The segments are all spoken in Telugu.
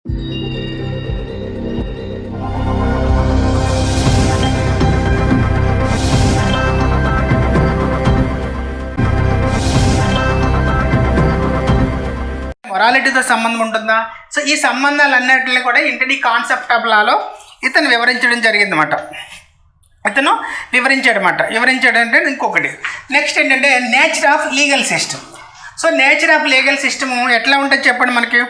మొరాలిటీతో సంబంధం ఉంటుందా? సో ఈ సంబంధాలన్నింటినీ కూడా ఇంటర్డీ కాన్సెప్ట్ ఆఫ్ లాలో ఇతను వివరించడం జరిగిందన్నమాట. వివరించాడంటే ఇంకొకటి నెక్స్ట్ ఏంటంటే nature of legal system. So nature of legal system ఎట్లా ఉంటుంది చెప్పండి మనకి.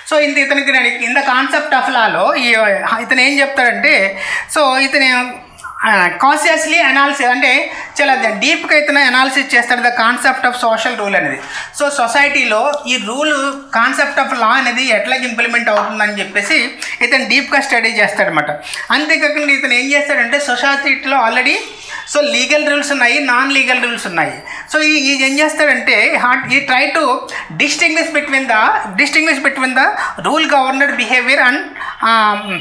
సో ఇతనికి ఇన్ ద కాన్సెప్ట్ ఆఫ్ లాలో ఇతను ఏం చెప్తాడంటే, సో ఇతను కాన్షియస్లీ అనాలిసిస్ అంటే చాలా డీప్గా ఇతను అనాలిసిస్ చేస్తాడు the concept of social rule అనేది. సో సొసైటీలో ఈ రూల్ కాన్సెప్ట్ ఆఫ్ లా అనేది ఎట్లా ఇంప్లిమెంట్ అవుతుందని చెప్పేసి ఇతను డీప్గా స్టడీ చేస్తాడనమాట. అంతేకాకుండా ఇతను ఏం చేస్తాడంటే సొసైటీలో ఆల్రెడీ సో లీగల్ రూల్స్ ఉన్నాయి, నాన్ లీగల్ రూల్స్ ఉన్నాయి. సో ఈ ఏం చేస్తాడంటే ఈ try to distinguish between the rule governed behaviour and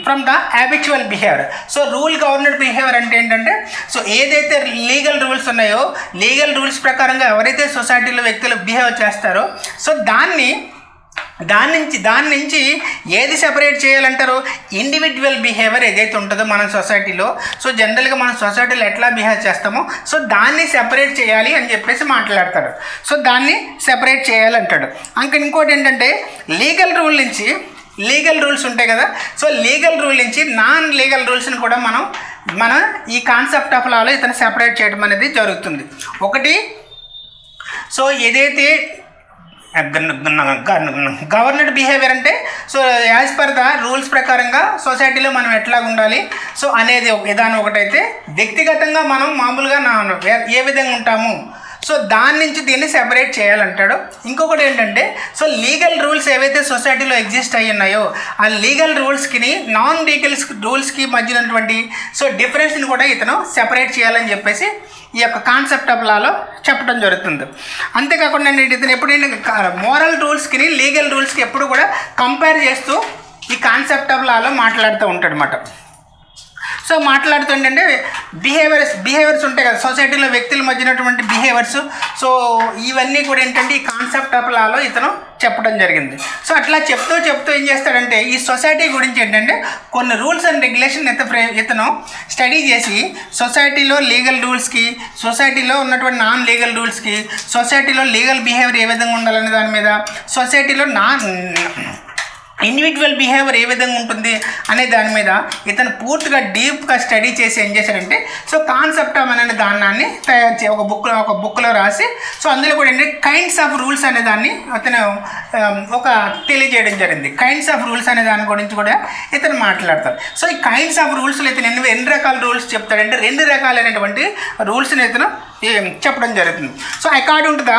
from the habitual behaviour. So rule governed behaviour అంటే ఏంటంటే, సో ఏదైతే లీగల్ రూల్స్ ఉన్నాయో లీగల్ రూల్స్ ప్రకారంగా ఎవరైతే సొసైటీలో వ్యక్తులు బిహేవ్ చేస్తారో సో దాని నుంచి ఏది సెపరేట్ చేయాలంటారు? ఇండివిజువల్ బిహేవియర్ ఏదైతే ఉంటుందో మన సొసైటీలో, సో జనరల్గా మన సొసైటీలో ఎట్లా బిహేవ్ చేస్తామో సో దాన్ని సెపరేట్ చేయాలి అని చెప్పేసి మాట్లాడతాడు. సో దాన్ని సెపరేట్ చేయాలంటాడు. ఇంకోటి ఏంటంటే లీగల్ రూల్స్ ఉంటాయి కదా, సో లీగల్ రూల్ నుంచి నాన్ లీగల్ రూల్స్ని కూడా మన ఈ కాన్సెప్ట్ ఆఫ్ లాలో ఇతను సెపరేట్ చేయడం అనేది జరుగుతుంది. ఒకటి, సో ఏదైతే గవర్నర్డ్ బిహేవియర్ అంటే so as per the rules ప్రకారంగా సొసైటీలో మనం ఎట్లా ఉండాలి సో అనేది విధానం ఒకటైతే, వ్యక్తిగతంగా మనం మామూలుగా ఏ విధంగా ఉంటాము సో దాని నుంచి దీన్ని సెపరేట్ చేయాలంటాడు. ఇంకొకటి ఏంటంటే సో లీగల్ రూల్స్ ఏవైతే సొసైటీలో ఎగ్జిస్ట్ అయ్యి ఉన్నాయో ఆ లీగల్ రూల్స్కి నాన్ లీగల్ రూల్స్కి మధ్య ఉన్నటువంటి సో డిఫరెన్స్ని కూడా ఇతను సెపరేట్ చేయాలని చెప్పేసి ఈ యొక్క కాన్సెప్ట్ ఆఫ్ లాలో చెప్పడం జరుగుతుంది. అంతేకాకుండా ఇతను ఎప్పుడైనా మోరల్ రూల్స్కి లీగల్ రూల్స్కి ఎప్పుడు కూడా కంపేర్ చేస్తూ ఈ కాన్సెప్ట్ ఆఫ్ లాలో మాట్లాడుతూ ఉంటాడు అన్నమాట. సో మాట్లాడుతుంటే బిహేవియర్స్ ఉంటాయి కదా సొసైటీలో వ్యక్తుల మధ్యనటువంటి బిహేవియర్స్, సో ఇవన్నీ కూడా ఏంటంటే ఈ కాన్సెప్ట్ ఆఫ్ లాలో ఇతను చెప్పడం జరిగింది. సో అట్లా చెప్తూ ఏం చేస్తాడంటే ఈ సొసైటీ గురించి ఏంటంటే కొన్ని రూల్స్ అండ్ రెగ్యులేషన్ ఇతను స్టడీ చేసి సొసైటీలో లీగల్ రూల్స్కి, సొసైటీలో ఉన్నటువంటి నాన్ లీగల్ రూల్స్కి, సొసైటీలో లీగల్ బిహేవియర్ ఏ విధంగా ఉండాలనే దాని మీద, సొసైటీలో ఇండివిజువల్ బిహేవియర్ ఏ విధంగా ఉంటుంది అనే దాని మీద ఇతను పూర్తిగా డీప్గా స్టడీ చేసి ఏం చేశాడంటే సో కాన్సెప్ట్ అనే దాన్ని తయారు చేసి ఒక బుక్లో రాసి సో అందులో కూడా ఏంటంటే కైండ్స్ ఆఫ్ రూల్స్ అనే దాన్ని అతను తెలియజేయడం జరిగింది. కైండ్స్ ఆఫ్ రూల్స్ అనే దాని గురించి కూడా ఇతను మాట్లాడతారు. సో ఈ కైండ్స్ ఆఫ్ రూల్స్లో ఇతను ఎన్ని రకాల రూల్స్ చెప్తాడంటే 2 రకాలైనటువంటి రూల్స్ని ఇతను చెప్పడం జరుగుతుంది. So according to the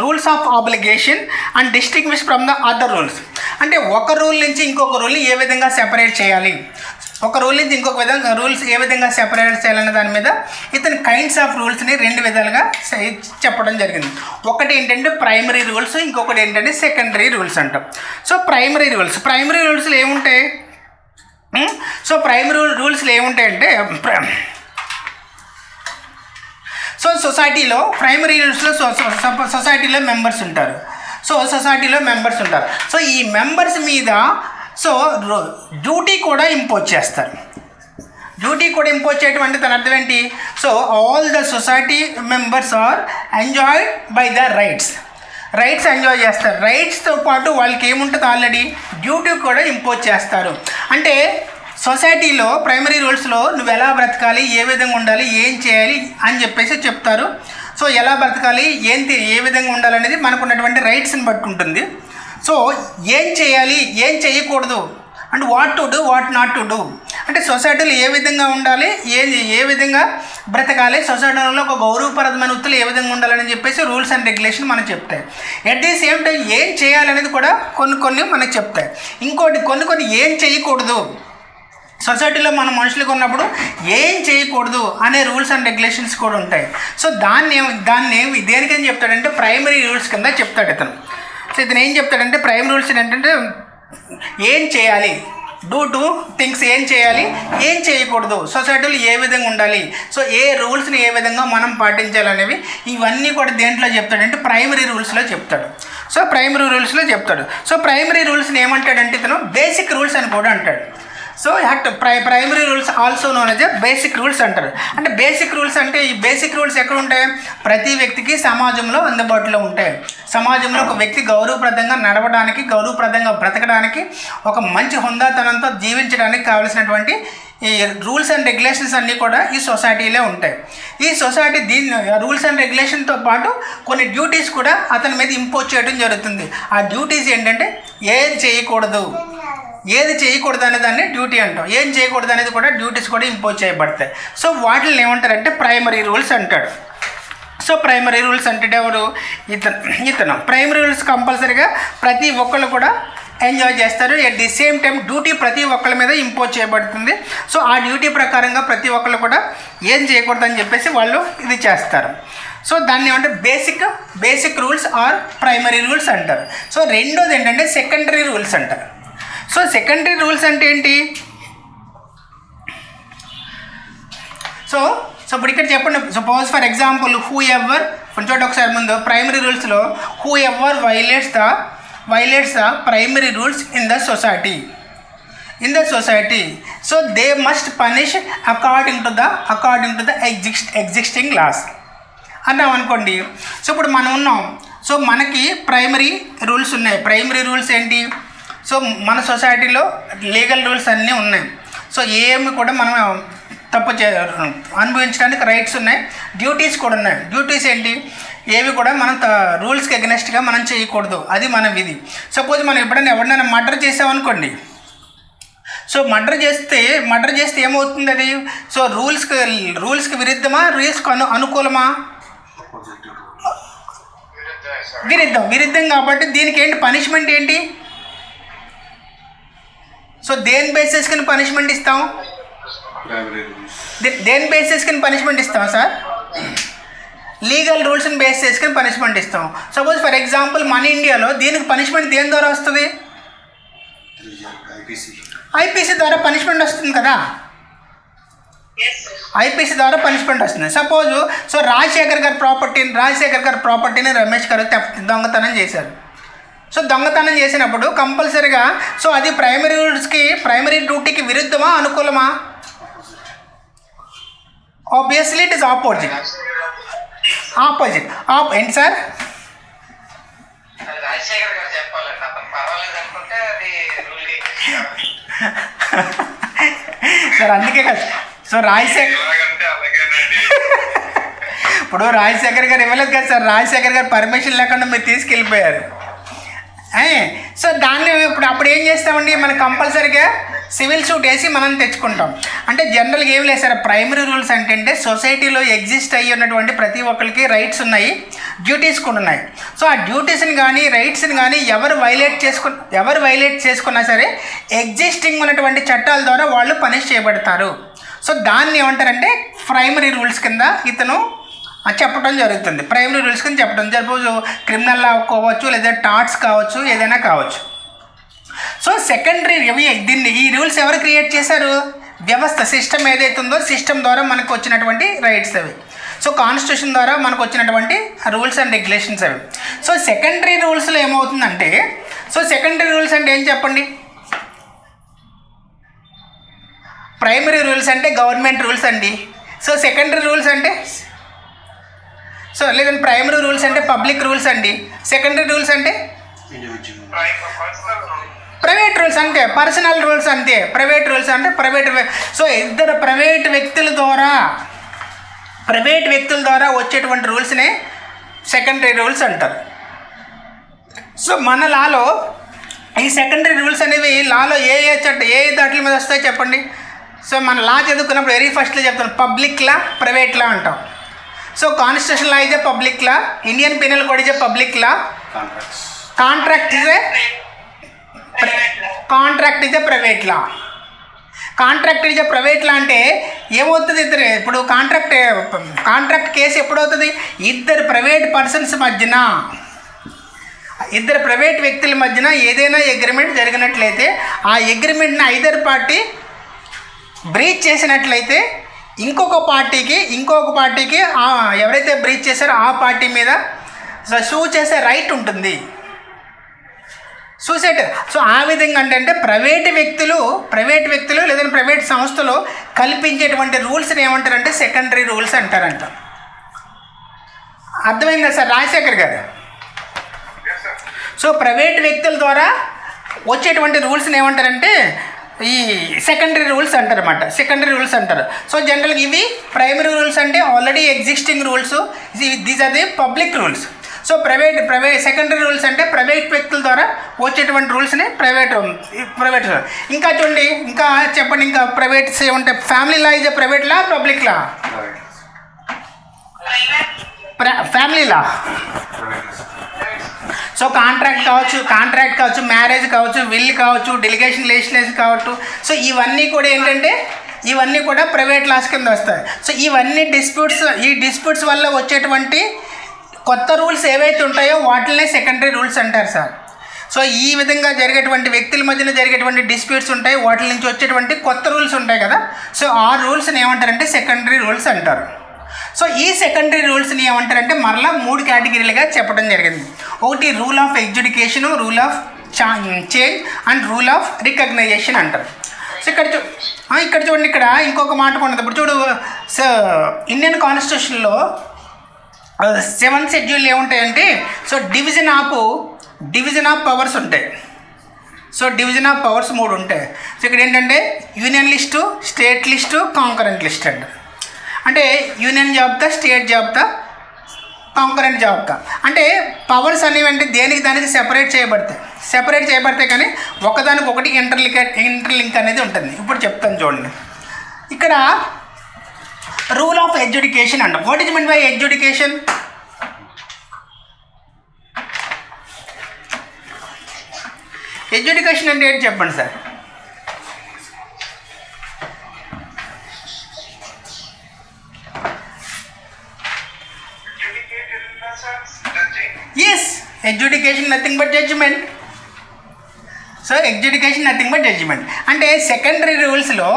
rules of obligation and distinguish from the other rules అంటే ఒక రూల్ నుంచి ఇంకొక రూల్ని ఏ విధంగా సెపరేట్ చేయాలి, ఒక రూల్ నుంచి ఇంకొక విధంగా రూల్స్ ఏ విధంగా సెపరేట్ చేయాలనే దాని మీద ఇతను కైండ్స్ ఆఫ్ రూల్స్ని 2 విధాలుగా చెప్పడం జరిగింది. ఒకటి ఏంటంటే ప్రైమరీ రూల్స్, ఇంకొకటి ఏంటంటే సెకండరీ రూల్స్ అంటాం. సో ప్రైమరీ రూల్స్లో ఏముంటాయి? సో ప్రైమరీ రూల్స్లో ఏముంటాయంటే సో సొసైటీలో ప్రైమరీ రూల్స్లో సొసైటీలో మెంబర్స్ ఉంటారు. సో ఈ మెంబర్స్ మీద సో డ్యూటీ కూడా ఇంపోజ్ చేస్తారు. చేయటం అంటే దాని అర్థం ఏంటి? So all the society members are enjoyed by the rights enjoy చేస్తారు. రైట్స్తో పాటు వాళ్ళకి ఏముంటుంది ఆల్రెడీ డ్యూటీ కూడా ఇంపోజ్ చేస్తారు. అంటే సొసైటీలో ప్రైమరీ రూల్స్లో నువ్వు ఎలా బ్రతకాలి, ఏ విధంగా ఉండాలి, ఏం చేయాలి అని చెప్పేసి చెప్తారు. సో ఎలా బ్రతకాలి, ఏ విధంగా ఉండాలనేది మనకు ఉన్నటువంటి రైట్స్ని బట్టి ఉంటుంది. సో ఏం చేయాలి, ఏం చేయకూడదు and what to do, what not to do అంటే సొసైటీలో ఏ విధంగా ఉండాలి, ఏ విధంగా బ్రతకాలి, సొసైటీలో ఒక గౌరవప్రదమైన వృత్తులు ఏ విధంగా ఉండాలని చెప్పేసి రూల్స్ అండ్ రెగ్యులేషన్ మనకు చెప్తాయి. ఎట్ ది సేమ్ టైం ఏం చేయాలనేది కూడా కొన్ని మనకు చెప్తాయి. ఇంకోటి కొన్ని ఏం చేయకూడదు, సొసైటీలో మన మనుషులకు ఉన్నప్పుడు ఏం చేయకూడదు అనే రూల్స్ అండ్ రెగ్యులేషన్స్ కూడా ఉంటాయి. సో దాన్ని దేనికని చెప్తాడంటే ప్రైమరీ రూల్స్ కింద చెప్తాడు ఇతను. సో ఇతను ఏం చెప్తాడంటే ప్రైమరీ రూల్స్ ఏంటంటే ఏం చేయాలి, డూ టు థింగ్స్ ఏం చేయాలి, ఏం చేయకూడదు, సొసైటీలో ఏ విధంగా ఉండాలి, సో ఏ రూల్స్ని ఏ విధంగా మనం పాటించాలనేవి ఇవన్నీ కూడా దేంట్లో చెప్తాడు అంటే ప్రైమరీ రూల్స్లో చెప్తాడు. సో ప్రైమరీ రూల్స్లో చెప్తాడు. సో ప్రైమరీ రూల్స్ని ఏమంటాడంటే ఇతను బేసిక్ రూల్స్ అని కూడా అంటాడు. So primary rules also known as basic rules అంటారు. అంటే బేసిక్ రూల్స్ అంటే ఈ బేసిక్ రూల్స్ ఎక్కడ ఉంటాయి, ప్రతి వ్యక్తికి సమాజంలో అందుబాటులో ఉంటాయి. సమాజంలో ఒక వ్యక్తి గౌరవప్రదంగా నడవడానికి, గౌరవప్రదంగా బ్రతకడానికి, ఒక మంచి హుందాతనంతో జీవించడానికి కావాల్సినటువంటి ఈ రూల్స్ అండ్ రెగ్యులేషన్స్ అన్నీ కూడా ఈ సొసైటీలో ఉంటాయి. ఈ సొసైటీ రూల్స్ అండ్ రెగ్యులేషన్తో పాటు కొన్ని డ్యూటీస్ కూడా అతని మీద ఇంపోజ్ చేయడం జరుగుతుంది. ఆ డ్యూటీస్ ఏంటంటే ఏది చేయకూడదు, ఏది చేయకూడదు అనే దాన్ని డ్యూటీ అంటాం, ఏం చేయకూడదు అనేది కూడా డ్యూటీస్ కూడా ఇంపోజ్ చేయబడతాయి. సో వాటిని ఏమంటారంటే ప్రైమరీ రూల్స్ అంటాడు. సో ప్రైమరీ రూల్స్ అంటే ఎవరు, ఇతను ప్రైమరీ రూల్స్ కంపల్సరీగా ప్రతి ఒక్కళ్ళు కూడా ఎంజాయ్ చేస్తారు. At the same time duty ప్రతి ఒక్కళ్ళ మీద ఇంపోజ్ చేయబడుతుంది. సో ఆ డ్యూటీ ప్రకారంగా ప్రతి ఒక్కళ్ళు కూడా ఏం చేయకూడదని చెప్పేసి వాళ్ళు ఇది చేస్తారు. సో దాన్ని ఏమంటే basic rules or primary rules అంటారు. సో రెండోది ఏంటంటే సెకండరీ రూల్స్ అంటారు. సో సెకండరీ రూల్స్ అంటే ఏంటి, సో ఇప్పుడు ఇక్కడ చెప్పండి. Suppose for example whoever కొంచెం ఒకసారి ముందు ప్రైమరీ రూల్స్లో whoever violates the primary rules in the society so they must punish according to the existing laws అన్నాం అనుకోండి. సో ఇప్పుడు మనం ఉన్నాం, సో మనకి ప్రైమరీ రూల్స్ ఉన్నాయి. ప్రైమరీ రూల్స్ ఏంటి, సో మన సొసైటీలో లీగల్ రూల్స్ అన్నీ ఉన్నాయి. సో ఏమి కూడా మనం తప్పు అనుభవించడానికి రైట్స్ ఉన్నాయి, డ్యూటీస్ కూడా ఉన్నాయి. డ్యూటీస్ ఏంటి, ఏవి కూడా మనం రూల్స్కి అగెనెస్ట్గా మనం చేయకూడదు, అది మన విధి. సపోజ్ మనం ఎప్పుడైనా ఎవరినైనా మర్డర్ చేసామనుకోండి, సో మర్డర్ చేస్తే ఏమవుతుంది అది, సో రూల్స్కి విరుద్ధమా, రూల్స్కి అనుకూలమా, విరుద్ధం కాబట్టి దీనికి ఏంటి పనిష్మెంట్ ఏంటి, సో దేని బేసిస్ కింద పనిష్మెంట్ ఇస్తాం, దేని బేసిస్ కింద పనిష్మెంట్ ఇస్తాం సార్, లీగల్ రూల్స్ని బేస్ చేసుకుని పనిష్మెంట్ ఇస్తాం. సపోజ్ ఫర్ ఎగ్జాంపుల్ మన ఇండియాలో దీనికి పనిష్మెంట్ దేని ద్వారా వస్తుంది, ఐపీసీ ద్వారా పనిష్మెంట్ వస్తుంది కదా, ఐపీసీ ద్వారా పనిష్మెంట్ వస్తుంది. సపోజ్ సో రాజశేఖర్ గారి ప్రాపర్టీని రమేష్ గారు దొంగతనం చేశారు. సో దొంగతనం చేసినప్పుడు కంపల్సరీగా సో అది ప్రైమరీ డ్యూటీకి విరుద్ధమా అనుకూలమా, ఆబ్వియస్లీ ఇట్ ఇస్ ఆపోజిట్ ఏంటి సార్, సార్ అందుకే కదా సో ఇప్పుడు రాజశేఖర్ గారు ఇవ్వలేదు కదా సార్, రాజశేఖర్ గారు పర్మిషన్ లేకుండా మీరు తీసుకెళ్ళిపోయారు. సో దాన్ని అప్పుడు ఏం చేస్తామండి, మనం కంపల్సరీగా సివిల్ సూట్ వేసి మనం తెచ్చుకుంటాం. అంటే జనరల్గా ఏం లేదు సార్, ప్రైమరీ రూల్స్ అంటే సొసైటీలో ఎగ్జిస్ట్ అయ్యి ఉన్నటువంటి ప్రతి ఒక్కరికి రైట్స్ ఉన్నాయి, డ్యూటీస్ కూడా ఉన్నాయి. సో ఆ డ్యూటీస్ని కానీ రైట్స్ని కానీ ఎవరు వైలేట్ చేసుకున్నా సరే ఎగ్జిస్టింగ్ ఉన్నటువంటి చట్టాల ద్వారా వాళ్ళు పనిష్ చేయబడతారు. సో దాన్ని ఏమంటారంటే ప్రైమరీ రూల్స్ కింద ఇతను చెప్పడం జరుగుతుంది. ప్రైమరీ రూల్స్ కింద చెప్పడం, సపోజ్ క్రిమినల్ లా కావచ్చు, లేదా టార్ట్స్ కావచ్చు, ఏదైనా కావచ్చు. సో సెకండరీ ఈ రూల్స్ ఎవరు క్రియేట్ చేశారు, వ్యవస్థ సిస్టమ్ ఏదైతే ఉందో సిస్టమ్ ద్వారా మనకు వచ్చినటువంటి రైట్స్ అవి. సో కాన్స్టిట్యూషన్ ద్వారా మనకు వచ్చినటువంటి రూల్స్ అండ్ రెగ్యులేషన్స్ అవి. సో సెకండరీ రూల్స్లో ఏమవుతుందంటే, సో సెకండరీ రూల్స్ అంటే ఏం చెప్పండి, ప్రైమరీ రూల్స్ అంటే గవర్నమెంట్ రూల్స్ అండి. సో సెకండరీ రూల్స్ అంటే సో లేదంటే ప్రైమరీ రూల్స్ అంటే పబ్లిక్ రూల్స్ అండి, సెకండరీ రూల్స్ అంటే ప్రైవేట్ రూల్స్ అంటే పర్సనల్ రూల్స్ అంతే, ప్రైవేట్ రూల్స్ అంటే సో ఇద్దరు ప్రైవేట్ వ్యక్తుల ద్వారా వచ్చేటువంటి రూల్స్నే సెకండరీ రూల్స్ అంటారు. సో మన లాలో ఈ సెకండరీ రూల్స్ అనేవి లాలో ఏ దాట్ల మీద వస్తాయి చెప్పండి. సో మన లా చదువుకున్నప్పుడు వెరీ ఫస్ట్లో చెప్తాను, పబ్లిక్ లా, ప్రైవేట్ లా అంటాం. సో కాన్స్టిట్యూషన్ లా ఇదే పబ్లిక్ లా, ఇండియన్ పీనల్ కోడ్ ఇదే పబ్లిక్ లా, కాంట్రాక్ట్ ఇదే ప్రైవేట్ లా. కాంట్రాక్ట్ ఇదే ప్రైవేట్ లా అంటే ఏమవుతుంది, ఇప్పుడు కాంట్రాక్ట్ కేసు ఎప్పుడవుతుంది, ఇద్దరు ప్రైవేట్ పర్సన్స్ మధ్యన ఇద్దరు ప్రైవేట్ వ్యక్తుల మధ్యన ఏదైనా అగ్రిమెంట్ జరిగినట్లయితే ఆ అగ్రిమెంట్ని ఐదర్ పార్టీ బ్రీచ్ చేసినట్లయితే ఇంకొక పార్టీకి ఎవరైతే బ్రీచ్ చేశారో ఆ పార్టీ మీద సూ చేసే రైట్ ఉంటుంది. సూసైడ్. సో ఆ విధంగా అంటే ప్రైవేట్ వ్యక్తులు లేదంటే ప్రైవేట్ సంస్థలు కల్పించేటువంటి రూల్స్ని ఏమంటారంటే సెకండరీ రూల్స్ అంటారంట. అర్థమైందా సార్ రాజశేఖర్ గారు? సో ప్రైవేట్ వ్యక్తుల ద్వారా వచ్చేటువంటి రూల్స్ని ఏమంటారంటే ఈ సెకండరీ రూల్స్ అంటారన్నమాట. సెకండరీ రూల్స్ అంటారు. సో జనరల్గా ఇవి ప్రైమరీ రూల్స్ అంటే already existing rules. These are the public rules. So private secondary rules అంటే ప్రైవేట్ వ్యక్తుల ద్వారా వచ్చేటువంటి రూల్స్ని ప్రైవేట్. ఇంకా చూడండి, ఇంకా చెప్పండి, ఇంకా ప్రైవేట్స్ ఏమంటే family law is private law, public law? Family law. So contract కావచ్చు, మ్యారేజ్ కావచ్చు, విల్ కావచ్చు, డెలిగేషన్ లెజిస్లేషన్ కావచ్చు. సో ఇవన్నీ కూడా ఏంటంటే ఇవన్నీ కూడా ప్రైవేట్ లాస్ కింద వస్తాయి. సో ఇవన్నీ డిస్ప్యూట్స్ వల్ల వచ్చేటువంటి కొత్త రూల్స్ ఏవైతే ఉంటాయో వాటినే సెకండరీ రూల్స్ అంటారు సార్. సో ఈ విధంగా జరిగేటువంటి వ్యక్తుల మధ్యన జరిగేటువంటి డిస్ప్యూట్స్ ఉంటాయి, వాటి నుంచి వచ్చేటువంటి కొత్త రూల్స్ ఉంటాయి కదా. సో ఆ రూల్స్ని ఏమంటారంటే సెకండరీ రూల్స్ అంటారు. సో ఈ సెకండరీ రూల్స్ని ఏమంటారంటే మరలా 3 కేటగిరీలుగా చెప్పడం జరిగింది. ఒకటి rule of education, rule of change and rule of recognition అంటారు. సో ఇక్కడ చూడండి, ఇక్కడ ఇంకొక మాట ఉన్నది. ఇప్పుడు చూడు, ఇండియన్ కాన్స్టిట్యూషన్లో 7th షెడ్యూల్ ఏముంటాయంటే సో డివిజన్ ఆఫ్ పవర్స్ ఉంటాయి. సో డివిజన్ ఆఫ్ పవర్స్ 3 ఉంటాయి. సో ఇక్కడ ఏంటంటే union list, state list, concurrent list అంటే యూనియన్ జాబితా, స్టేట్ జాబితా, కాంకరెంట్ జాబితా. అంటే పవర్స్ అనేవి అంటే దానికి సెపరేట్ చేయబడతాయి కానీ ఒకదానికొకటి ఇంటర్లింక్ అనేది ఉంటుంది. ఇప్పుడు చెప్తాను చూడండి. ఇక్కడ రూల్ ఆఫ్ ఎడ్యుకేషన్ అంట. What is mean by education? Education అంటే ఏంటి చెప్పండి sir? Yes, education nothing but judgement. So education nothing but judgement అంటే సెకండరీ రూల్స్లో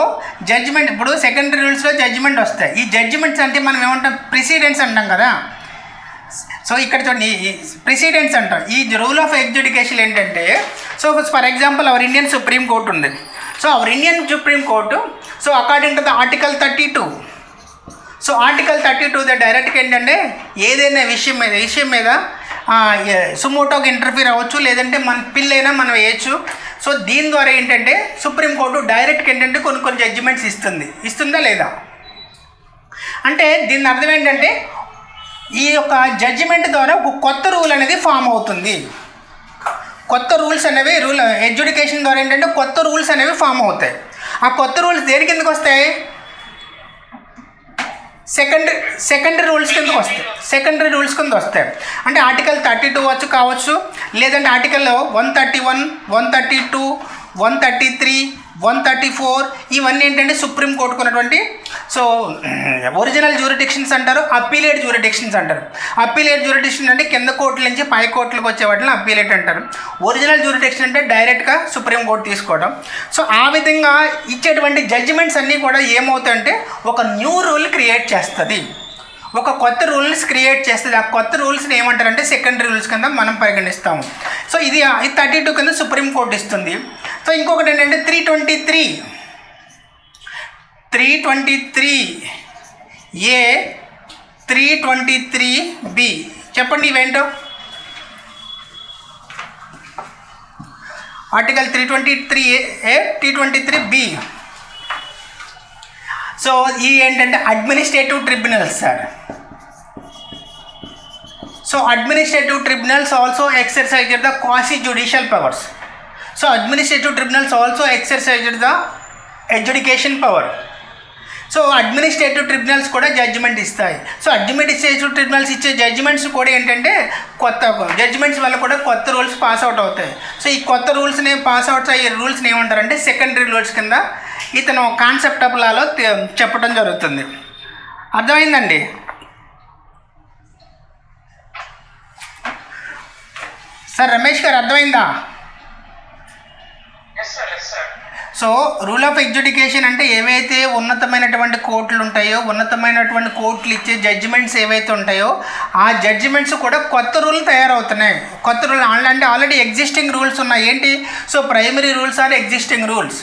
జడ్జిమెంట్. ఇప్పుడు సెకండరీ రూల్స్లో జడ్జిమెంట్ వస్తాయి. ఈ జడ్జిమెంట్స్ అంటే మనం ఏమంటాం, ప్రిసిడెంట్స్ అంటాం కదా. సో ఇక్కడ చూడండి, ప్రిసిడెంట్స్ అంటాం. ఈ రూల్ ఆఫ్ ఎడ్యుకేషన్ ఏంటంటే, so for example our Indian supreme court ఉంది. So our Indian supreme court, so according to the article 32, సో ఆర్టికల్ 32 డైరెక్ట్గా ఏంటంటే ఏదైనా విషయం మీద సుమోటోకి ఇంటర్ఫీర్ అవ్వచ్చు, లేదంటే మన పిల్ అయినా మనం వేయచ్చు. సో దీని ద్వారా ఏంటంటే సుప్రీంకోర్టు డైరెక్ట్గా ఏంటంటే కొన్ని జడ్జిమెంట్స్ ఇస్తుందా లేదా అంటే దీని అర్థం ఏంటంటే ఈ యొక్క జడ్జిమెంట్ ద్వారా ఒక కొత్త రూల్ అనేది ఫామ్ అవుతుంది. కొత్త రూల్స్ అనేవి ఎడ్యుకేషన్ ద్వారా ఏంటంటే కొత్త రూల్స్ అనేవి ఫామ్ అవుతాయి. ఆ కొత్త రూల్స్ దేని కిందకు వస్తాయి? సెకండరీ రూల్స్ కింద వస్తాయి. అంటే ఆర్టికల్ 32 కావచ్చు, లేదంటే ఆర్టికల్ 131, 132, 133, 134 ఇవన్నీ ఏంటంటే సుప్రీంకోర్టుకు ఉన్నటువంటి సో ఒరిజినల్ జ్యూరిడిక్షన్స్ అంటారు, అప్పీలేట్ జ్యూరిడిక్షన్స్ అంటారు. అప్పీలేట్ జ్యూరిడిక్షన్ అంటే కింద కోర్టుల నుంచి పై కోర్టులకు వచ్చే వాటిని అప్పీలేట్ అంటారు. ఒరిజినల్ జ్యూరిడిక్షన్ అంటే డైరెక్ట్గా సుప్రీంకోర్టు తీసుకోవడం. సో ఆ విధంగా ఇచ్చేటువంటి జడ్జిమెంట్స్ అన్నీ కూడా ఏమవుతాయంటే ఒక న్యూ రూల్ క్రియేట్ చేస్తుంది, ఒక కొత్త రూల్స్ క్రియేట్ చేస్తుంది. ఆ కొత్త రూల్స్ని ఏమంటారంటే సెకండరీ రూల్స్ కింద మనం పరిగణిస్తాము. సో ఇది 32 కింద సుప్రీంకోర్టు ఇస్తుంది. సో ఇంకొకటి ఏంటంటే 323A, 323B చెప్పండి ఇవేంటో. Article 323A, 323B. సో ఇవి ఏంటంటే administrative tribunals sir. So administrative tribunals also exercised the quasi judicial powers. So administrative tribunals also exercised the education power. So administrative tribunals కూడా జడ్జిమెంట్ ఇస్తాయి. సో అడ్మినిస్ట్రేటివ్ ట్రిబ్యునల్స్ ఇచ్చే జడ్జిమెంట్స్ కూడా ఏంటంటే కొత్త జడ్జిమెంట్స్ వల్ల కూడా కొత్త రూల్స్ పాస్ అవుట్ అవుతాయి. సో ఈ కొత్త రూల్స్ని పాస్ అవుట్ అయ్యే రూల్స్ని ఏమంటారంటే సెకండరీ రూల్స్ కింద ఇతను కాన్సెప్ట్ ఆఫ్ లాలో చెప్పడం జరుగుతుంది. అర్థమైందండి సార్ రమేష్ గారు అర్థమైందా? సో రూల్ ఆఫ్ ఎడ్యుకేషన్ అంటే ఏవైతే ఉన్నతమైనటువంటి కోర్టులు ఉంటాయో, ఉన్నతమైనటువంటి కోర్టులు ఇచ్చే జడ్జిమెంట్స్ ఏవైతే ఉంటాయో ఆ జడ్జిమెంట్స్ కూడా కొత్త రూల్ తయారవుతున్నాయి. కొత్త రూల్ అంటే ఆల్రెడీ ఎగ్జిస్టింగ్ రూల్స్ ఉన్నాయి. ఏంటి? So primary rules are existing rules.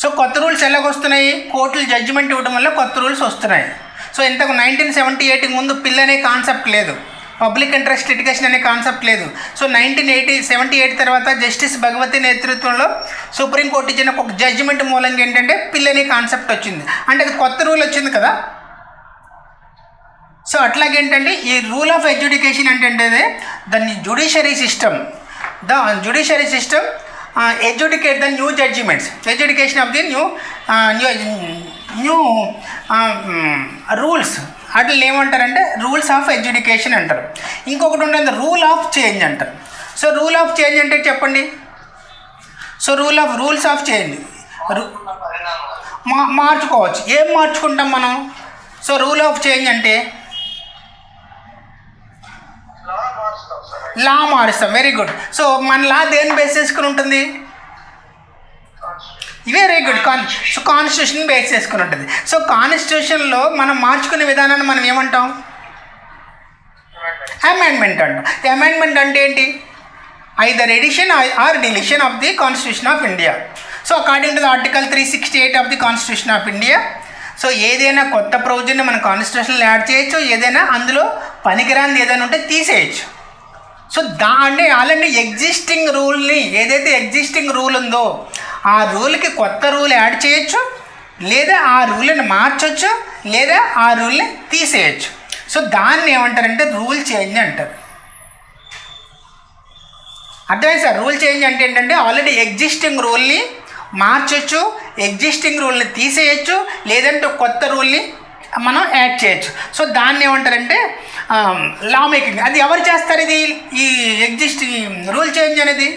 So కొత్త రూల్స్ ఎలాగొస్తున్నాయి? కోర్టులు జడ్జిమెంట్ ఇవ్వడం వల్ల కొత్త రూల్స్ వస్తున్నాయి. సో ఇంతకు 1978 ముందు పిల్ అనే కాన్సెప్ట్ లేదు, పబ్లిక్ ఇంట్రెస్ట్ లిటిగేషన్ అనే కాన్సెప్ట్ లేదు. సో 1978 తర్వాత జస్టిస్ భగవతి నేతృత్వంలో సుప్రీంకోర్టు ఇచ్చిన ఒక జడ్జిమెంట్ మూలంగా ఏంటంటే పిల్ అనే కాన్సెప్ట్ వచ్చింది. అంటే అది కొత్త రూల్ వచ్చింది కదా. సో అట్లాగేంటంటే ఈ రూల్ ఆఫ్ ఎడ్యుకేషన్ అంటే దాన్ని judiciary system, educate the new judgements, education of the new rules. అట్లా ఏమంటారంటే రూల్స్ ఆఫ్ ఎడ్యుకేషన్ అంటారు. ఇంకొకటి ఉంటుంది రూల్ ఆఫ్ చేంజ్ అంటారు. సో రూల్ ఆఫ్ చేంజ్ అంటే చెప్పండి. సో రూల్స్ ఆఫ్ చేంజ్ మార్చుకోవచ్చు. ఏం మార్చుకుంటాం మనం? సో రూల్ ఆఫ్ చేంజ్ అంటే లా మారుస్తాం. Very good. సో మన లా దేని బేస్ చేసుకుని ఉంటుంది? Very good. So constitution base చేసుకుని ఉంటుంది. సో కాన్స్టిట్యూషన్లో మనం మార్చుకునే విధానాన్ని మనం ఏమంటాం? అమెండ్మెంట్ అంటాం. అమెండ్మెంట్ అంటే ఏంటి? Either edition or deletion of the constitution of India. So according to the article 368 of the constitution of India, so ఏదైనా కొత్త ప్రొవిజన్ని మన కాన్స్టిట్యూషన్లో యాడ్ చేయొచ్చు, ఏదైనా అందులో పనికిరాంది ఏదైనా ఉంటే తీసేయచ్చు. సో అంటే ఆల్రెడీ ఎగ్జిస్టింగ్ రూల్ని, ఏదైతే ఎగ్జిస్టింగ్ రూల్ ఉందో ఆ రూల్కి కొత్త రూల్ యాడ్ చేయొచ్చు, లేదా ఆ రూల్ని మార్చొచ్చు, లేదా ఆ రూల్ని తీసేయచ్చు. సో దాన్ని ఏమంటారంటే రూల్ చేంజ్ అంటారు. అర్థమైంది సార్? రూల్ చేంజ్ అంటే ఏంటంటే ఆల్రెడీ ఎగ్జిస్టింగ్ రూల్ని మార్చొచ్చు, ఎగ్జిస్టింగ్ రూల్ని తీసేయచ్చు, లేదంటే కొత్త రూల్ని మనం యాడ్ చేయొచ్చు. సో దాన్ని ఏమంటారంటే లా మేకింగ్. అది ఎవరు చేస్తారు? ఇది ఈ ఎగ్జిస్టింగ్ రూల్ చేంజ్ అనేది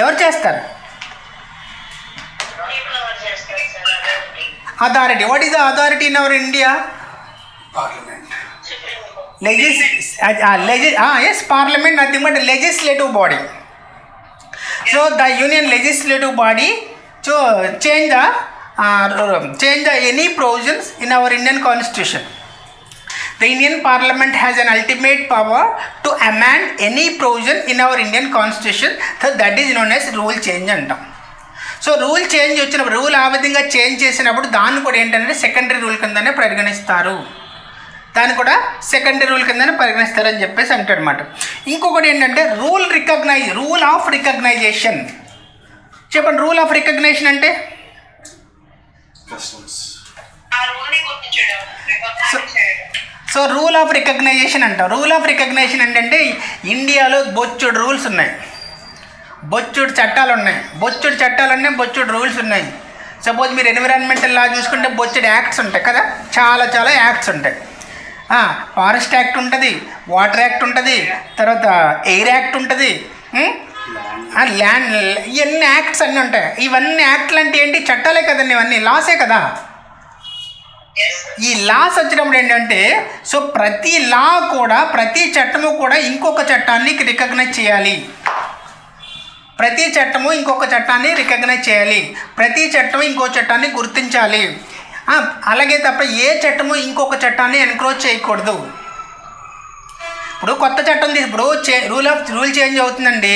ఎవరు చేస్తారు? Authority. What is the authority in our India? Parliament, nothing but legislative body. So the union legislative body to change the any provisions in our Indian Constitution. The Indian Parliament has an ultimate power to amend any provision in our Indian Constitution. So that is known as rule change అంటాం. సో రూల్ చేంజ్ వచ్చినప్పుడు, రూల్ ఆ విధంగా చేంజ్ చేసినప్పుడు దాన్ని కూడా ఏంటంటే సెకండరీ రూల్ కిందనే పరిగణిస్తారు. దాన్ని కూడా సెకండరీ రూల్ కిందనే పరిగణిస్తారు అని చెప్పేసి అంటాడు అనమాట. ఇంకొకటి ఏంటంటే రూల్ ఆఫ్ రికగ్నైజేషన్. చెప్పండి, రూల్ ఆఫ్ రికగ్నైజేషన్ అంటే సో రూల్ ఆఫ్ రికగ్నైజేషన్ అంటాం. రూల్ ఆఫ్ రికగ్నైజేషన్ అంటే ఇండియాలో బొచ్చుడు రూల్స్ ఉన్నాయి, బొచ్చుడు చట్టాలు ఉన్నాయి, బొచ్చుడు రూల్స్ ఉన్నాయి. సపోజ్ మీరు ఎన్విరాన్మెంటల్ లా చూసుకుంటే బొచ్చుడు యాక్ట్స్ ఉంటాయి కదా, చాలా యాక్ట్స్ ఉంటాయి. ఫారెస్ట్ యాక్ట్ ఉంటుంది, వాటర్ యాక్ట్ ఉంటుంది, తర్వాత ఎయిర్ యాక్ట్ ఉంటుంది, ల్యాండ్, ఇవన్నీ యాక్ట్స్ అన్నీ ఉంటాయి. ఇవన్నీ యాక్ట్లు అంటే ఏంటి? చట్టాలే కదండి, ఇవన్నీ లాసే కదా. ఈ లాస్ వచ్చినప్పుడు ఏంటంటే సో ప్రతి లా కూడా, ప్రతి చట్టము కూడా ఇంకొక చట్టాన్ని రికగ్నైజ్ చేయాలి. ప్రతి చట్టము ఇంకొక చట్టాన్ని రికగ్నైజ్ చేయాలి, ప్రతి చట్టము ఇంకో చట్టాన్ని గుర్తించాలి. అలాగే తప్ప ఏ చట్టము ఇంకొక చట్టాన్ని ఎన్క్రోచ్ చేయకూడదు. ఇప్పుడు కొత్త చట్టం ఇప్పుడు రూల్ చేంజ్ అవుతుందండి.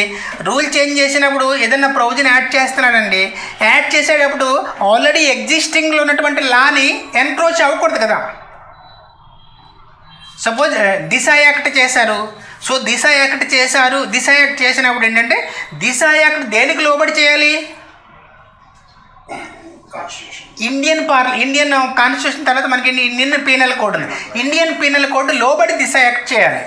రూల్ చేంజ్ చేసినప్పుడు ఏదైనా ప్రొవిజన్ యాడ్ చేస్తున్నాడండి, యాడ్ చేసేటప్పుడు ఆల్రెడీ ఎగ్జిస్టింగ్లో ఉన్నటువంటి లాని ఎన్క్రోచ్ అవ్వకూడదు కదా. సపోజ్ దిశ యాక్ట్ చేశారు, సో దిశ యాక్ట్ చేసినప్పుడు ఏంటంటే దిశ యాక్ట్ దేనికి లోబడి చేయాలి? ఇండియన్ కాన్స్టిట్యూషన్ తర్వాత మనకి ఇండియన్ పీనల్ కోడ్ ఉంది, ఇండియన్ పీనల్ కోడ్ లోబడి దిశ యాక్ట్ చేయాలి.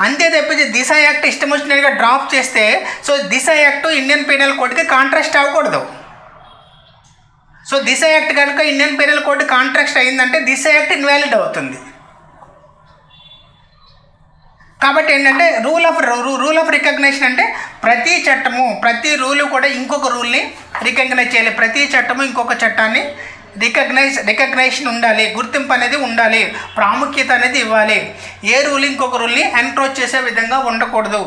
అంతే తప్పించి దిశ యాక్ట్ ఇష్టం వచ్చినట్టుగా డ్రాప్ చేస్తే సో దిశ యాక్ట్ ఇండియన్ పీనల్ కోడ్కి కాంట్రాస్ట్ అవ్వకూడదు. సో దిశ యాక్ట్ కనుక ఇండియన్ పీనల్ కోడ్ కాంట్రాస్ట్ అయిందంటే దిశ యాక్ట్ ఇన్వాలిడ్ అవుతుంది. కాబట్టి ఏంటంటే రూల్ ఆఫ్ రికగ్నైజేషన్ అంటే ప్రతి చట్టము, ప్రతి రూలు కూడా ఇంకొక రూల్ని రికగ్నైజ్ చేయాలి, ప్రతి చట్టము ఇంకొక చట్టాన్ని రికగ్నైజేషన్ ఉండాలి, గుర్తింపు అనేది ఉండాలి, ప్రాముఖ్యత అనేది ఇవ్వాలి, ఏ రూల్ ఇంకొక రూల్ని ఎన్క్రోచ్ చేసే విధంగా ఉండకూడదు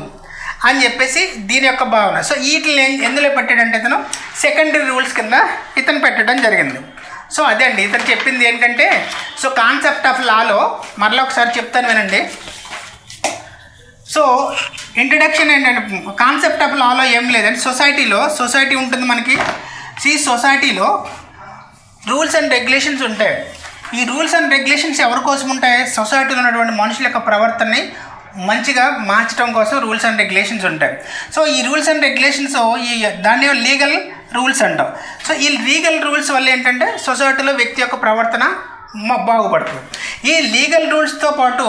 అని చెప్పేసి దీని యొక్క భావన. సో వీటిని ఎందులో పెట్టాడంటే ఇతను సెకండరీ రూల్స్ కింద ఇతను పెట్టడం జరిగింది. సో అదే అండి ఇతను చెప్పింది ఏంటంటే, సో కాన్సెప్ట్ ఆఫ్ లాలో మరలా ఒకసారి చెప్తాను వినండి. సో ఇంట్రడక్షన్ ఏంటంటే కాన్సెప్ట్ ఆఫ్ లాలో ఏం లేదండి, సొసైటీ ఉంటుంది మనకి. ఈ సొసైటీలో రూల్స్ అండ్ రెగ్యులేషన్స్ ఉంటాయి. ఈ రూల్స్ అండ్ రెగ్యులేషన్స్ ఎవరి కోసం ఉంటాయి? సొసైటీలో ఉన్నటువంటి మనుషుల యొక్క ప్రవర్తనని మంచిగా మార్చడం కోసం రూల్స్ అండ్ రెగ్యులేషన్స్ ఉంటాయి. సో ఈ రూల్స్ అండ్ రెగ్యులేషన్స్ దాన్ని లీగల్ రూల్స్ అంటాం. సో ఈ లీగల్ రూల్స్ వల్ల ఏంటంటే సొసైటీలో వ్యక్తి యొక్క ప్రవర్తన బాగుపడుతుంది. ఈ లీగల్ రూల్స్తో పాటు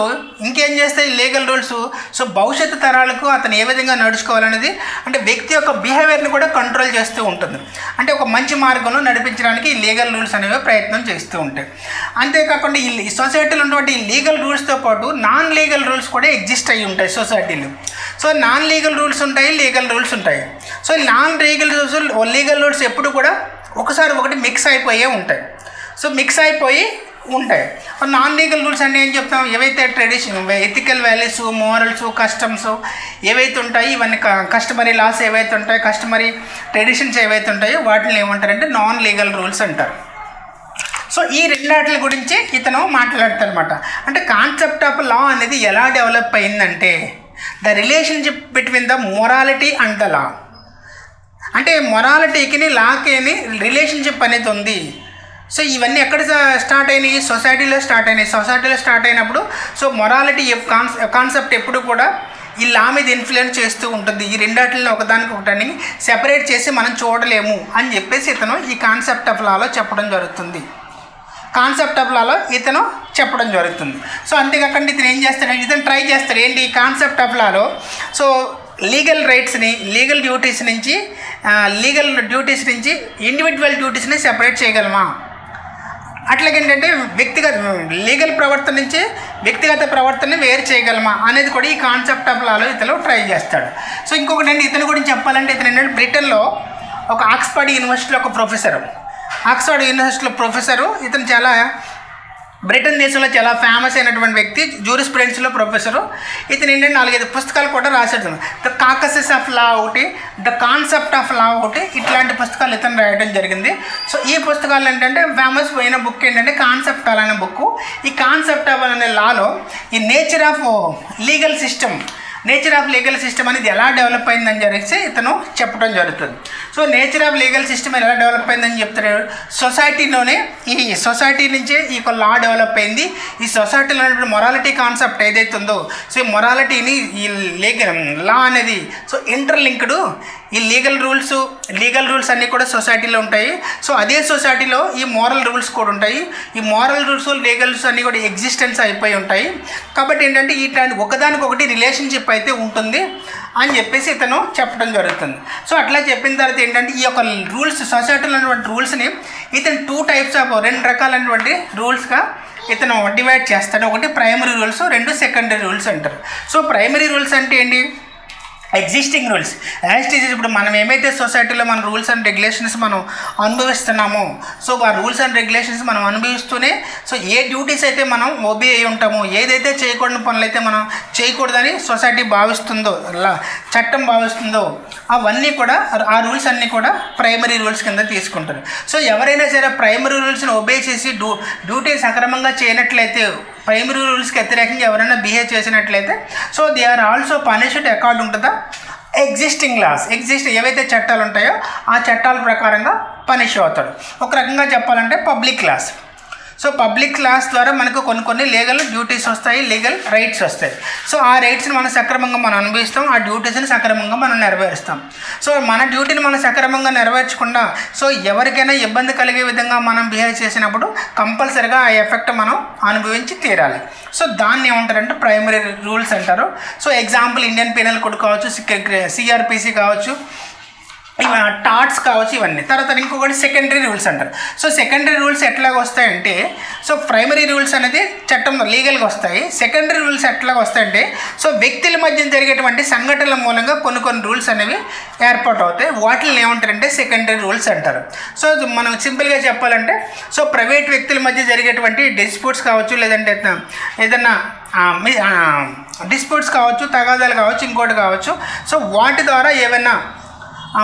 ఇంకేం చేస్తాయి లీగల్ రూల్స్? సో భవిష్యత్తు తరాలకు అతను ఏ విధంగా నడుచుకోవాలనేది, అంటే వ్యక్తి యొక్క బిహేవియర్ని కూడా కంట్రోల్ చేస్తూ ఉంటుంది. అంటే ఒక మంచి మార్గంలో నడిపించడానికి ఈ లీగల్ రూల్స్ అనేవి ప్రయత్నం చేస్తూ ఉంటాయి. అంతేకాకుండా ఈ సొసైటీలో ఉన్నటువంటి ఈ లీగల్ రూల్స్తో పాటు నాన్ లీగల్ రూల్స్ కూడా ఎగ్జిస్ట్ అయ్యి ఉంటాయి సొసైటీలో. సో నాన్ లీగల్ రూల్స్ ఉంటాయి, లీగల్ రూల్స్ ఉంటాయి. సో నాన్ లీగల్ రూల్స్ ఎప్పుడు కూడా ఒకటి మిక్స్ అయిపోయే ఉంటాయి. సో మిక్స్ అయిపోయి ఉంటాయి. నాన్ లీగల్ రూల్స్ అంటే ఏం చెప్తాం? ఏవైతే tradition, ethical values, morals, customs ఏవైతే ఉంటాయి, ఇవన్నీ కస్టమరీ లాస్ ఏవైతే ఉంటాయో, కస్టమరీ ట్రెడిషన్స్ ఏవైతే ఉంటాయో వాటిని ఏమంటారంటే నాన్ లీగల్ రూల్స్ అంటారు. సో ఈ రెండాటి గురించి ఇతను మాట్లాడతాడు అనమాట. అంటే కాన్సెప్ట్ ఆఫ్ లా అనేది ఎలా డెవలప్ అయిందంటే the relationship between the morality and the law. అంటే మొరాలిటీకి లాకి రిలేషన్షిప్ అనేది ఉంది. సో ఇవన్నీ ఎక్కడ స్టార్ట్ అయినాయి? సొసైటీలో స్టార్ట్ అయినప్పుడు సో మొరాలిటీ కాన్సెప్ట్ ఎప్పుడు కూడా ఈ లా మీద ఇన్ఫ్లుయెన్స్ చేస్తూ ఉంటుంది. ఈ రెండాటిని ఒకదానికి సెపరేట్ చేసి మనం చూడలేము అని చెప్పేసి ఇతను ఈ కాన్సెప్ట్ ఆఫ్ లాలో చెప్పడం జరుగుతుంది. సో అంతేకాకుండా ఇతను ఏం చేస్తాడు? ఇతను ట్రై చేస్తాడు ఏంటి? ఈ concept of Lalo so legal రైట్స్ని legal duties నుంచి ఇండివిజువల్ డ్యూటీస్ని సెపరేట్ చేయగలమా, అట్లాగేంటంటే లీగల్ ప్రవర్తన నుంచి వ్యక్తిగత ప్రవర్తనని వేరు చేయగలమా అనేది కూడా ఈ కాన్సెప్ట్ ఆఫ్ లాలో ఇతను ట్రై చేస్తాడు. సో ఇంకొకటి అండి ఇతని గురించి చెప్పాలంటే ఇతను ఏంటంటే బ్రిటన్లో ఒక ఆక్స్ఫర్డ్ యూనివర్సిటీలో ఒక ప్రొఫెసరు. ఇతను చాలా బ్రిటన్ దేశంలో చాలా ఫేమస్ అయినటువంటి వ్యక్తి, జూరిస్ప్రుడెన్స్లో ప్రొఫెసరు. ఇతను ఏంటంటే 4-5 పుస్తకాలు కూడా రాశాడు. ద కాకసెస్ ఆఫ్ లా ఒకటి, ద కాన్సెప్ట్ ఆఫ్ లా ఒకటి, ఇట్లాంటి పుస్తకాలు ఇతను రాయడం జరిగింది. సో ఈ పుస్తకాలు ఏంటంటే ఫేమస్ అయిన బుక్ ఏంటంటే కాన్సెప్ట్ ఆల్ అనే బుక్. ఈ కాన్సెప్ట్ ఆల్ అనే లాలో ఈ నేచర్ ఆఫ్ లీగల్ సిస్టమ్ అనేది ఎలా డెవలప్ అయిందని చెప్పేసి ఇతను చెప్పడం జరుగుతుంది. So nature of legal system ఎలా డెవలప్ అయిందని చెప్తాడు. ఈ సొసైటీ నుంచే ఈ లా డెవలప్ అయింది. ఈ సొసైటీలో మొరాలిటీ కాన్సెప్ట్ ఏదైతే ఉందో, సో ఈ మొరాలిటీని ఈ లా అనేది సో ఇంటర్లింక్డ్. ఈ లీగల్ రూల్స్ అన్నీ కూడా సొసైటీలో ఉంటాయి. సో అదే సొసైటీలో ఈ మోరల్ రూల్స్ కూడా ఉంటాయి. ఈ మోరల్ రూల్స్, లీగల్ రూల్స్ అన్నీ కూడా ఎగ్జిస్టెన్స్ అయిపోయి ఉంటాయి. కాబట్టి ఏంటంటే ఇట్లాంటి ఒకదానికొకటి రిలేషన్షిప్ అయితే ఉంటుంది అని చెప్పేసి ఇతను చెప్పడం జరుగుతుంది. సో అట్లా చెప్పిన తర్వాత ఏంటంటే ఈ యొక్క రూల్స్, సొసైటీలో ఉన్నటువంటి రూల్స్ని ఇతను 2 రకాలైనటువంటి రూల్స్గా ఇతను డివైడ్ చేస్తాడు. ఒకటి ప్రైమరీ రూల్స్, 2 సెకండరీ రూల్స్ అంటారు. సో ప్రైమరీ రూల్స్ అంటే ఏంటి? Existing rules. ఇప్పుడు మనం ఏమైతే సొసైటీలో మన రూల్స్ అండ్ రెగ్యులేషన్స్ మనం అనుభవిస్తున్నామో, సో ఆ రూల్స్ అండ్ రెగ్యులేషన్స్ మనం అనుభవిస్తూనే సో ఏ డ్యూటీస్ అయితే మనం ఒబే అయి ఉంటామో, ఏదైతే చేయకూడని పనులు అయితే మనం చేయకూడదని సొసైటీ భావిస్తుందో, చట్టం భావిస్తుందో, అవన్నీ కూడా ఆ రూల్స్ అన్నీ కూడా ప్రైమరీ రూల్స్ కింద తీసుకుంటారు. సో ఎవరైనా సరే ప్రైమరీ రూల్స్ని ఒబే చేసి డ్యూటీ సక్రమంగా చేయనట్లయితే, ప్రైమరీ రూల్స్కి వ్యతిరేకంగా ఎవరైనా బిహేవ్ చేసినట్లయితే so they are also punished according to the existing laws. ఏవైతే చట్టాలు ఉంటాయో ఆ చట్టాల ప్రకారంగా పనిష్ అవుతాడు. ఒక రకంగా చెప్పాలంటే public laws. So public laws ద్వారా మనకు కొన్ని లీగల్ డ్యూటీస్ వస్తాయి, లీగల్ రైట్స్ వస్తాయి. సో ఆ రైట్స్ని మనం సక్రమంగా మనం అనుభవిస్తాం, ఆ డ్యూటీస్ని సక్రమంగా మనం నెరవేరుస్తాం. సో మన డ్యూటీని మనం సక్రమంగా నెరవేర్చకుండా సో ఎవరికైనా ఇబ్బంది కలిగే విధంగా మనం బిహేవ్ చేసినప్పుడు కంపల్సరీగా ఆ ఎఫెక్ట్ మనం అనుభవించి తీరాలి. సో దాన్ని ఏమంటారంటే ప్రైమరీ రూల్స్ అంటారు. So example Indian penal code కావచ్చు, సిఆర్పిసి కావచ్చు, ఇవి టాట్స్ కావచ్చు ఇవన్నీ. తర్వాత ఇంకొకటి సెకండరీ రూల్స్ అంటారు. సో సెకండరీ రూల్స్ ఎట్లాగ వస్తాయంటే, సో ప్రైమరీ రూల్స్ అనేది చట్టంలో లీగల్గా వస్తాయి. సెకండరీ రూల్స్ ఎట్లాగ వస్తాయంటే, సో వ్యక్తుల మధ్య జరిగేటువంటి సంఘటనల మూలంగా కొన్ని రూల్స్ అనేవి ఏర్పాటు అవుతాయి. వాటిని ఏమంటారంటే సెకండరీ రూల్స్ అంటారు. సో మనం సింపుల్గా చెప్పాలంటే, సో ప్రైవేట్ వ్యక్తుల మధ్య జరిగేటువంటి డిస్ప్యూట్స్ కావచ్చు, లేదంటే ఏదన్నా డిస్ప్యూట్స్ కావచ్చు, తగాదాలు కావచ్చు, ఇంకోటి కావచ్చు. సో వాటి ద్వారా ఏమైనా ఆ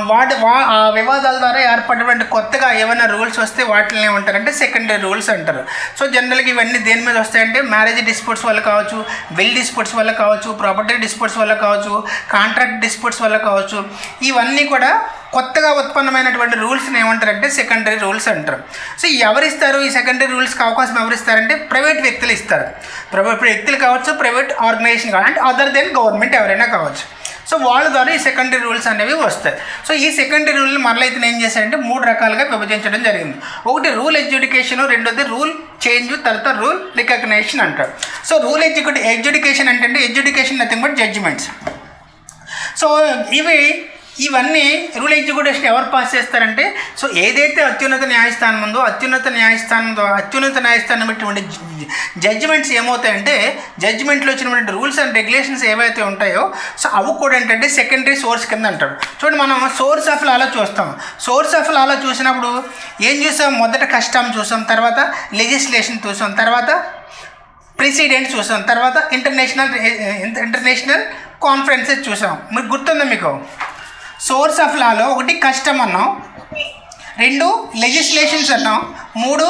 వివాదాల ద్వారా ఏర్పడినటువంటి కొత్తగా ఏమైనా రూల్స్ వస్తే వాటిని ఏమంటారంటే సెకండరీ రూల్స్ అంటారు. సో జనరల్గా ఇవన్నీ దేని మీద వస్తాయంటే మ్యారేజ్ డిస్ప్యూట్స్ వల్ల కావచ్చు, విల్ డిస్ప్యూట్స్ వల్ల కావచ్చు, ప్రాపర్టీ డిస్ప్యూట్స్ వల్ల కావచ్చు, కాంట్రాక్ట్ డిస్ప్యూట్స్ వల్ల కావచ్చు. ఇవన్నీ కూడా కొత్తగా ఉత్పన్నమైనటువంటి రూల్స్ని ఏమంటారంటే సెకండరీ రూల్స్ అంటారు. సో ఎవరిస్తారు ఈ సెకండరీ రూల్స్కి అవకాశం ఎవరిస్తారంటే ప్రైవేట్ వ్యక్తులు ఇస్తారు. ప్రైవేట్ వ్యక్తులు కావచ్చు, ప్రైవేట్ ఆర్గనైజేషన్ కావచ్చు, అంటే అదర్ దెన్ గవర్నమెంట్ ఎవరైనా కావచ్చు. సో వాళ్ళ ద్వారా ఈ సెకండరీ రూల్స్ అనేవి వస్తాయి. సో ఈ సెకండరీ రూల్ని మరలా అయితే ఏం చేశారంటే 3 రకాలుగా విభజించడం జరిగింది. ఒకటి రూల్ ఎడ్యుకేషన్, రెండోది రూల్ చేంజ్, తర్వాత రూల్ రికగ్నైజేషన్ అంటారు. సో రూల్ ఎడ్యుకేషన్ అంటే education nothing but judgements. So ఇవన్నీ రూల్ ఎగ్జిక్యూటివ్స్ని ఎవరు పాస్ చేస్తారంటే, సో ఏదైతే అత్యున్నత న్యాయస్థానం ఉందో అత్యున్నత న్యాయస్థానం పెట్టినటువంటి జడ్జిమెంట్స్ ఏమవుతాయంటే, జడ్జిమెంట్లో వచ్చినటువంటి రూల్స్ అండ్ రెగ్యులేషన్స్ ఏవైతే ఉంటాయో సో అవి కూడా ఏంటంటే సెకండరీ సోర్స్ కింద అంటారు. చూడండి, మనం సోర్స్ ఆఫ్ లాలో చూస్తాం. సోర్స్ ఆఫ్ లాలో చూసినప్పుడు ఏం చూసాం? మొదట కస్టమ్ చూసాం, తర్వాత లెజిస్లేషన్ చూసాం, తర్వాత ప్రెసిడెంట్ చూసాం, తర్వాత ఇంటర్నేషనల్ కాన్ఫరెన్సెస్ చూసాం. మీకు గుర్తుందా? మీకు సోర్స్ ఆఫ్ లాలో ఒకటి కస్టమ్ అన్నాం, 2 లెజిస్లేషన్స్ అన్నాం, 3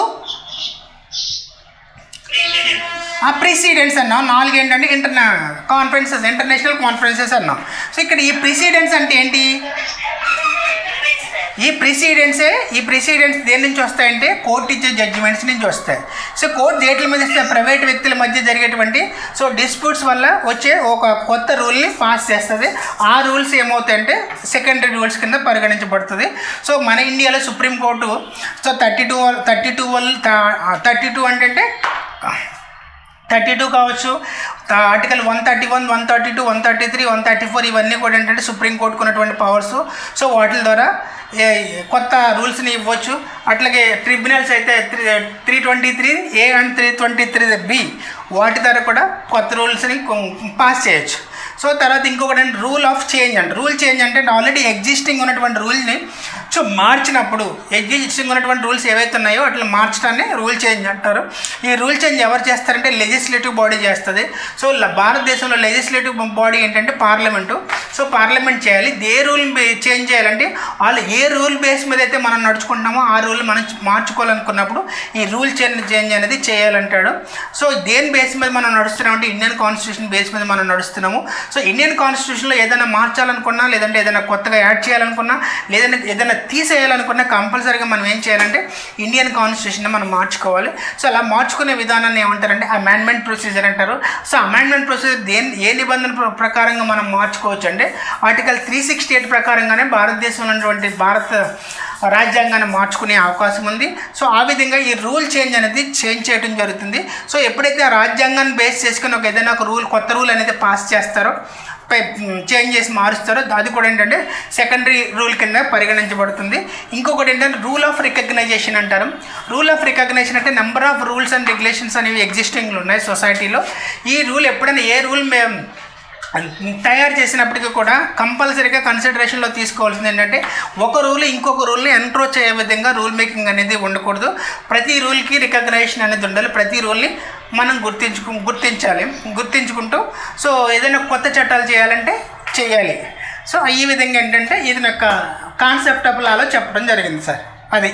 ప్రెసిడెంట్స్ అన్నాం, 4 ఏంటంటే ఇంటర్నేషనల్ కాన్ఫరెన్సెస్ అన్నాం. సో ఇక్కడ ఈ ప్రెసిడెంట్స్ అంటే ఏంటి? ఈ ప్రెసిడెంట్స్ దేని నుంచి వస్తాయంటే కోర్టు ఇచ్చే జడ్జిమెంట్స్ నుంచి వస్తాయి. సో కోర్టు దేట్ల మీద ఇస్తే ప్రైవేట్ వ్యక్తుల మధ్య జరిగేటువంటి సో డిస్ప్యూట్స్ వల్ల వచ్చే ఒక కొత్త రూల్ని పాస్ చేస్తుంది. ఆ రూల్స్ ఏమవుతాయంటే సెకండరీ రూల్స్ కింద పరిగణించబడుతుంది. సో మన ఇండియాలో సుప్రీంకోర్టు సో 32 అంటే 32 కావచ్చు, ఆర్టికల్ 131, 132, 133, 134 ఇవన్నీ కూడా ఏంటంటే సుప్రీంకోర్టుకు ఉన్నటువంటి పవర్స్. సో వాటి ద్వారా కొత్త రూల్స్ని ఇవ్వచ్చు. అట్లాగే ట్రిబ్యునల్స్ అయితే 323A అండ్ 323B వాటి ద్వారా కూడా కొత్త రూల్స్ని పాస్ చేయొచ్చు. సో తర్వాత ఇంకొకటి రూల్ ఆఫ్ చేంజ్ అంటే, రూల్ చేంజ్ అంటే ఆల్రెడీ ఎగ్జిస్టింగ్ ఉన్నటువంటి రూల్ని సో మార్చినప్పుడు ఎగ్జిస్టింగ్ ఉన్నటువంటి రూల్స్ ఏవైతే ఉన్నాయో అట్లా మార్చడాన్ని రూల్ చేంజ్ అంటారు. ఈ రూల్ చేంజ్ ఎవరు చేస్తారంటే లెజిస్లేటివ్ బాడీ చేస్తుంది. సో భారతదేశంలో లెజిస్లేటివ్ బాడీ ఏంటంటే పార్లమెంటు. సో పార్లమెంట్ చేయాలి. ఏ రూల్ చేంజ్ చేయాలంటే వాళ్ళు ఏ రూల్ బేస్ మీద అయితే మనం నడుచుకుంటున్నామో ఆ రూల్ మనం మార్చుకోవాలనుకున్నప్పుడు ఈ రూల్ చేంజ్ అనేది చేయాలంటాడు. సో దేని బేస్ మీద మనం నడుస్తున్నామంటే ఇండియన్ కాన్స్టిట్యూషన్ బేస్ మీద మనం నడుస్తున్నాము. సో ఇండియన్ కాన్స్టిట్యూషన్లో ఏదైనా మార్చాలనుకున్నా, లేదంటే ఏదైనా కొత్తగా యాడ్ చేయాలనుకున్నా, లేదంటే ఏదైనా తీసేయాలనుకున్నా కంపల్సరీగా మనం ఏం చేయాలంటే ఇండియన్ కాన్స్టిట్యూషన్ మనం మార్చుకోవాలి. సో అలా మార్చుకునే విధానాన్ని ఏమంటారంటే అమెండ్మెంట్ ప్రొసీజర్ అంటారు. సో అమెండ్మెంట్ ప్రొసీజర్ ఏ నిబంధన ప్రకారంగా మనం మార్చుకోవచ్చు అంటే ఆర్టికల్ 368 ప్రకారంగానే భారతదేశంలో ఉన్నటువంటి భారత రాజ్యాంగాన్ని మార్చుకునే అవకాశం ఉంది. సో ఆ విధంగా ఈ రూల్ చేంజ్ అనేది చేంజ్ చేయడం జరుగుతుంది. సో ఎప్పుడైతే ఆ రాజ్యాంగాన్ని బేస్ చేసుకుని ఏదైనా ఒక కొత్త రూల్ అనేది పాస్ చేస్తారో, చేంజ్ చేసి మారుస్తారో అది కూడా ఏంటంటే సెకండరీ రూల్ కింద పరిగణించబడుతుంది. ఇంకొకటి ఏంటంటే రూల్ ఆఫ్ రికగ్నైజేషన్ అంటారు. రూల్ ఆఫ్ రికగ్నైజేషన్ అంటే number of rules and regulations అనేవి ఎగ్జిస్టింగ్లు ఉన్నాయి సొసైటీలో. ఈ రూల్ ఎప్పుడైనా ఏ రూల్ తయారు చేసినప్పటికీ కూడా కంపల్సరీగా కన్సిడరేషన్లో తీసుకోవాల్సింది ఏంటంటే ఒక రూల్ ఇంకొక రూల్ని ఎన్క్రోచ్ అయ్యే విధంగా రూల్ మేకింగ్ అనేది ఉండకూడదు. ప్రతి రూల్కి రికగ్నైజేషన్ అనేది ఉండాలి. ప్రతి రూల్ని మనం గుర్తించుకుంటూ సో ఏదైనా కొత్త చట్టాలు చేయాలంటే చేయాలి. సో ఈ విధంగా ఏంటంటే ఇది యొక్క కాన్సెప్ట్ ఆఫ్ లాలో చెప్పడం జరిగింది సార్. అది